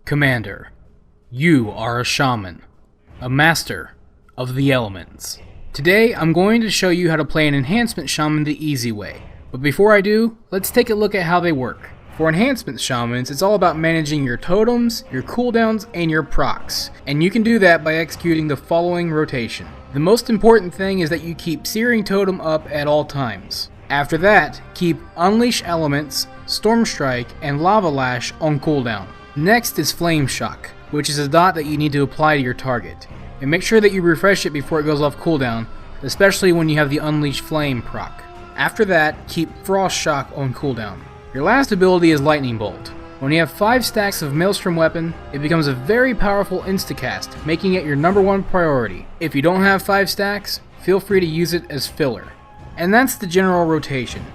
Commander, you are a shaman, a master of the elements. Today I'm going to show you how to play an Enhancement Shaman the easy way, but before I do, let's take a look at how they work. For Enhancement Shamans, it's all about managing your totems, your cooldowns, and your procs, and you can do that by executing the following rotation. The most important thing is that you keep Searing Totem up at all times. After that, keep Unleash Elements, Storm Strike, and Lava Lash on cooldown. Next is Flame Shock, which is a dot that you need to apply to your target. And make sure that you refresh it before it goes off cooldown, especially when you have the Unleash Flame proc. After that, keep Frost Shock on cooldown. Your last ability is Lightning Bolt. When you have 5 stacks of Maelstrom weapon, it becomes a very powerful instacast, making it your #1 priority. If you don't have 5 stacks, feel free to use it as filler. And that's the general rotation.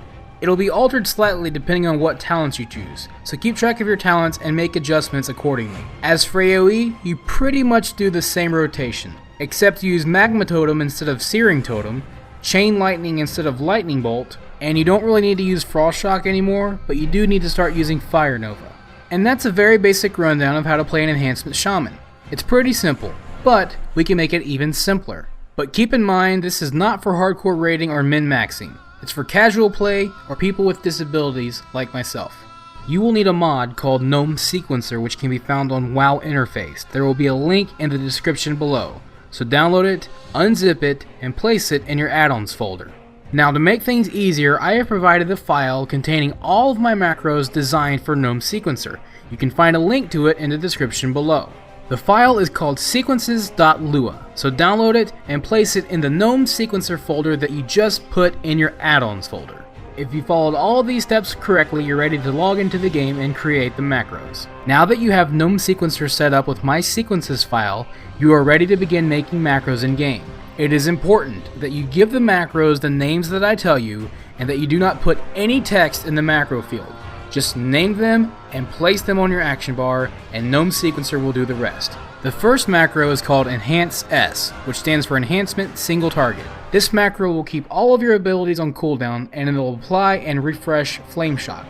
It'll be altered slightly depending on what talents you choose, so keep track of your talents and make adjustments accordingly. As for AoE, you pretty much do the same rotation, except you use Magma Totem instead of Searing Totem, Chain Lightning instead of Lightning Bolt, and you don't really need to use Frost Shock anymore, but you do need to start using Fire Nova. And that's a very basic rundown of how to play an Enhancement Shaman. It's pretty simple, but we can make it even simpler. But keep in mind, this is not for hardcore raiding or min-maxing. It's for casual play or people with disabilities like myself. You will need a mod called Gnome Sequencer, which can be found on WoW Interface. There will be a link in the description below. So download it, unzip it, and place it in your add-ons folder. Now to make things easier, I have provided a file containing all of my macros designed for Gnome Sequencer. You can find a link to it in the description below. The file is called sequences.lua, so download it and place it in the Gnome Sequencer folder that you just put in your add-ons folder. If you followed all of these steps correctly, you're ready to log into the game and create the macros. Now that you have Gnome Sequencer set up with my sequences file, you are ready to begin making macros in game. It is important that you give the macros the names that I tell you, and that you do not put any text in the macro field. Just name them and place them on your action bar, and Gnome Sequencer will do the rest. The first macro is called Enhancement S, which stands for Enhancement Single Target. This macro will keep all of your abilities on cooldown, and it will apply and refresh Flame Shock.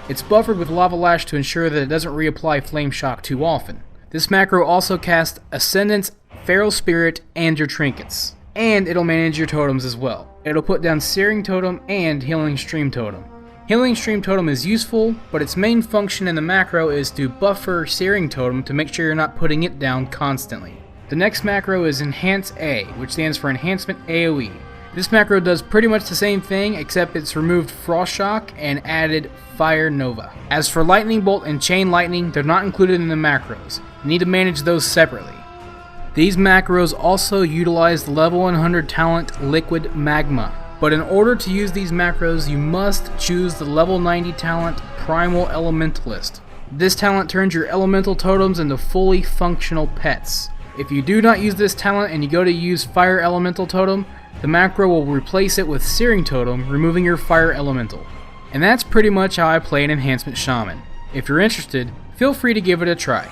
It's buffered with Lava Lash to ensure that it doesn't reapply Flame Shock too often. This macro also casts Ascendance, Feral Spirit, and your trinkets. And it'll manage your totems as well. It'll put down Searing Totem and Healing Stream Totem. Healing Stream Totem is useful, but its main function in the macro is to buffer Searing Totem to make sure you're not putting it down constantly. The next macro is Enhancement A, which stands for Enhancement AoE. This macro does pretty much the same thing, except it's removed Frost Shock and added Fire Nova. As for Lightning Bolt and Chain Lightning, they're not included in the macros. You need to manage those separately. These macros also utilize the level 100 talent Liquid Magma. But in order to use these macros, you must choose the level 90 talent Primal Elementalist. This talent turns your elemental totems into fully functional pets. If you do not use this talent and you go to use Fire Elemental Totem, the macro will replace it with Searing Totem, removing your Fire Elemental. And that's pretty much how I play an Enhancement Shaman. If you're interested, feel free to give it a try.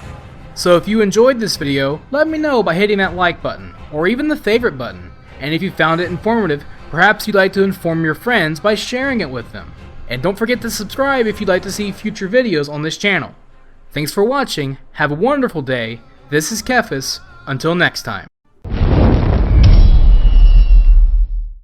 So if you enjoyed this video, let me know by hitting that like button, or even the favorite button. And if you found it informative, perhaps you'd like to inform your friends by sharing it with them. And don't forget to subscribe if you'd like to see future videos on this channel. Thanks for watching, have a wonderful day, this is TheKephas, until next time.